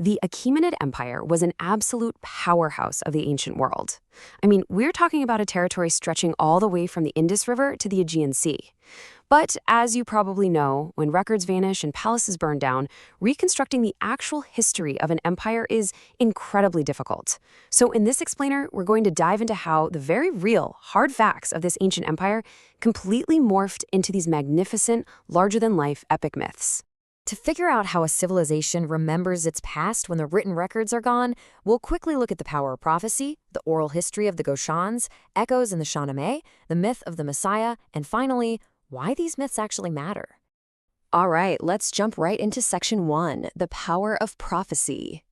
The Achaemenid Empire was an absolute powerhouse of the ancient world. I mean, we're talking about a territory stretching all the way from the Indus River to the Aegean Sea. But as you probably know, when records vanish and palaces burn down, reconstructing the actual history of an empire is incredibly difficult. So in this explainer, we're going to dive into how the very real, hard facts of this ancient empire completely morphed into these magnificent, larger-than-life epic myths. To figure out how a civilization remembers its past when the written records are gone, we'll quickly look at the power of prophecy, the oral history of the Goshans, echoes in the Shahnameh, the myth of the Messiah, and finally, why these myths actually matter. All right, let's jump right into section 1, the power of prophecy.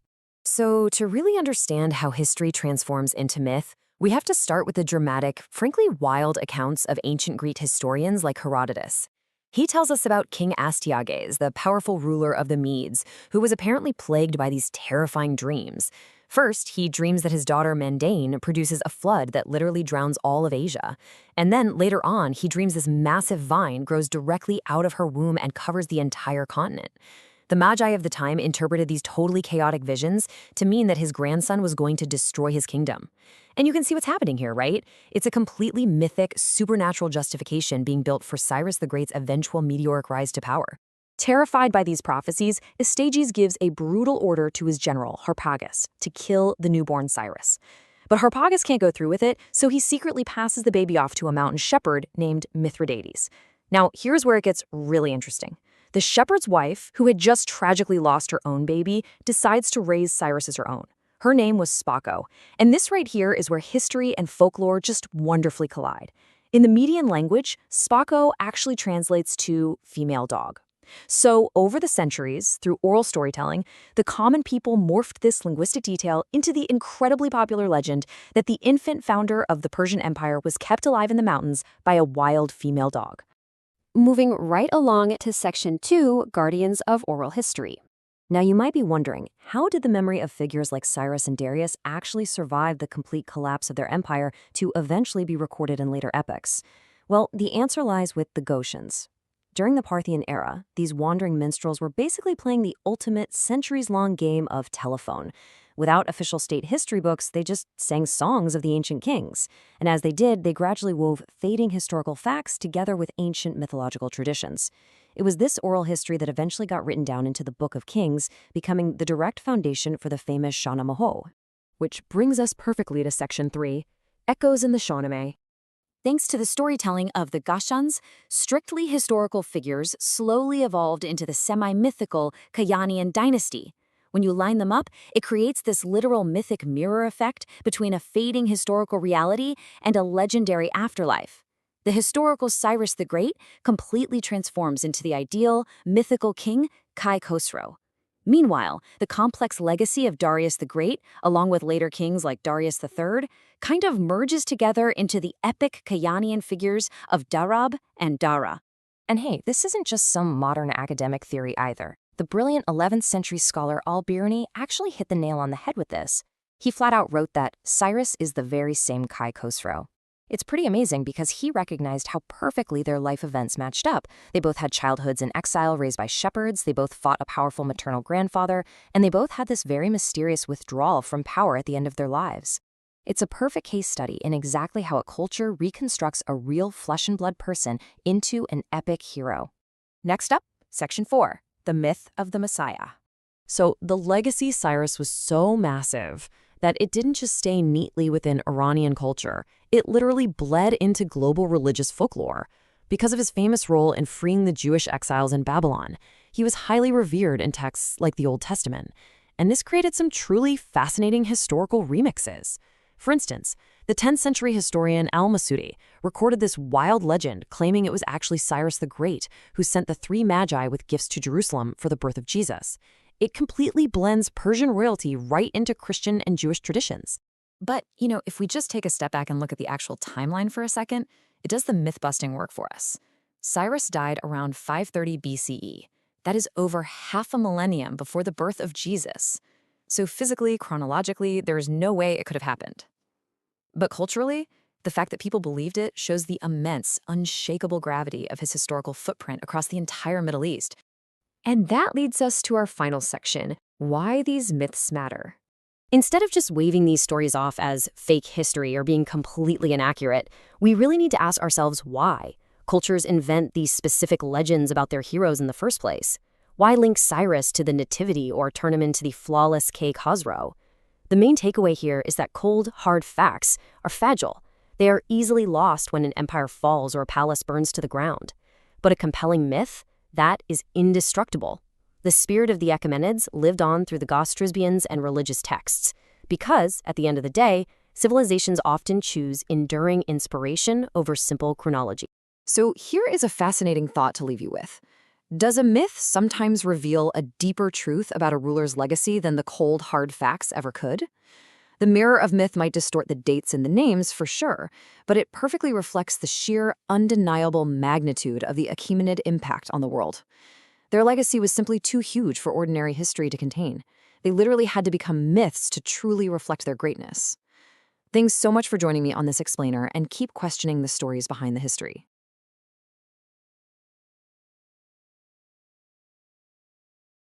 So, to really understand how history transforms into myth, we have to start with the dramatic, frankly wild accounts of ancient Greek historians like Herodotus. He tells us about King Astyages, the powerful ruler of the Medes, who was apparently plagued by these terrifying dreams. First, he dreams that his daughter Mandane produces a flood that literally drowns all of Asia. And then, later on, he dreams this massive vine grows directly out of her womb and covers the entire continent. The Magi of the time interpreted these totally chaotic visions to mean that his grandson was going to destroy his kingdom. And you can see what's happening here, right? It's a completely mythic, supernatural justification being built for Cyrus the Great's eventual meteoric rise to power. Terrified by these prophecies, Astyages gives a brutal order to his general, Harpagus, to kill the newborn Cyrus. But Harpagus can't go through with it, so he secretly passes the baby off to a mountain shepherd named Mithridates. Now, here's where it gets really interesting. The shepherd's wife, who had just tragically lost her own baby, decides to raise Cyrus as her own. Her name was Spako, and this right here is where history and folklore just wonderfully collide. In the Median language, Spako actually translates to female dog. So, over the centuries, through oral storytelling, the common people morphed this linguistic detail into the incredibly popular legend that the infant founder of the Persian Empire was kept alive in the mountains by a wild female dog. Moving right along to section 2, Guardians of Oral History. Now, you might be wondering, how did the memory of figures like Cyrus and Darius actually survive the complete collapse of their empire to eventually be recorded in later epics? Well, the answer lies with the Goshans. During the Parthian era, these wandering minstrels were basically playing the ultimate centuries-long game of telephone. Without official state history books, they just sang songs of the ancient kings. And as they did, they gradually wove fading historical facts together with ancient mythological traditions. It was this oral history that eventually got written down into the Book of Kings, becoming the direct foundation for the famous Shahnameh. Which brings us perfectly to section 3, Echoes in the Shahnameh. Thanks to the storytelling of the Goshans, strictly historical figures slowly evolved into the semi-mythical Kayanian dynasty. When you line them up, it creates this literal mythic mirror effect between a fading historical reality and a legendary afterlife. The historical Cyrus the Great completely transforms into the ideal, mythical king, Kay Khosrow. Meanwhile, the complex legacy of Darius the Great, along with later kings like Darius III, kind of merges together into the epic Kayanian figures of Darab and Dara. And hey, this isn't just some modern academic theory either. The brilliant 11th century scholar al-Biruni actually hit the nail on the head with this. He flat out wrote that Cyrus is the very same Kay Khosrow. It's pretty amazing because he recognized how perfectly their life events matched up. They both had childhoods in exile raised by shepherds, they both fought a powerful maternal grandfather, and they both had this very mysterious withdrawal from power at the end of their lives. It's a perfect case study in exactly how a culture reconstructs a real flesh and blood person into an epic hero. Next up, section 4, the myth of the Messiah. So the legacy Cyrus was so massive that it didn't just stay neatly within Iranian culture. It literally bled into global religious folklore. Because of his famous role in freeing the Jewish exiles in Babylon, he was highly revered in texts like the Old Testament. And this created some truly fascinating historical remixes. For instance, the 10th century historian al-Masudi recorded this wild legend claiming it was actually Cyrus the Great who sent the 3 magi with gifts to Jerusalem for the birth of Jesus. It completely blends Persian royalty right into Christian and Jewish traditions. But, if we just take a step back and look at the actual timeline for a second, it does the myth-busting work for us. Cyrus died around 530 BCE. That is over half a millennium before the birth of Jesus. So physically, chronologically, there is no way it could have happened. But culturally, the fact that people believed it shows the immense, unshakable gravity of his historical footprint across the entire Middle East. And that leads us to our final section, Why these myths matter. Instead of just waving these stories off as fake history or being completely inaccurate, we really need to ask ourselves why cultures invent these specific legends about their heroes in the first place. Why link Cyrus to the Nativity or turn him into the flawless Kay Khosrow? The main takeaway here is that cold, hard facts are fragile. They are easily lost when an empire falls or a palace burns to the ground. But a compelling myth, that is indestructible. The spirit of the Achaemenids lived on through the Gostrisbians and religious texts, because, at the end of the day, civilizations often choose enduring inspiration over simple chronology. So here is a fascinating thought to leave you with. Does a myth sometimes reveal a deeper truth about a ruler's legacy than the cold, hard facts ever could? The mirror of myth might distort the dates and the names, for sure, but it perfectly reflects the sheer, undeniable magnitude of the Achaemenid impact on the world. Their legacy was simply too huge for ordinary history to contain. They literally had to become myths to truly reflect their greatness. Thanks so much for joining me on this explainer, and keep questioning the stories behind the history.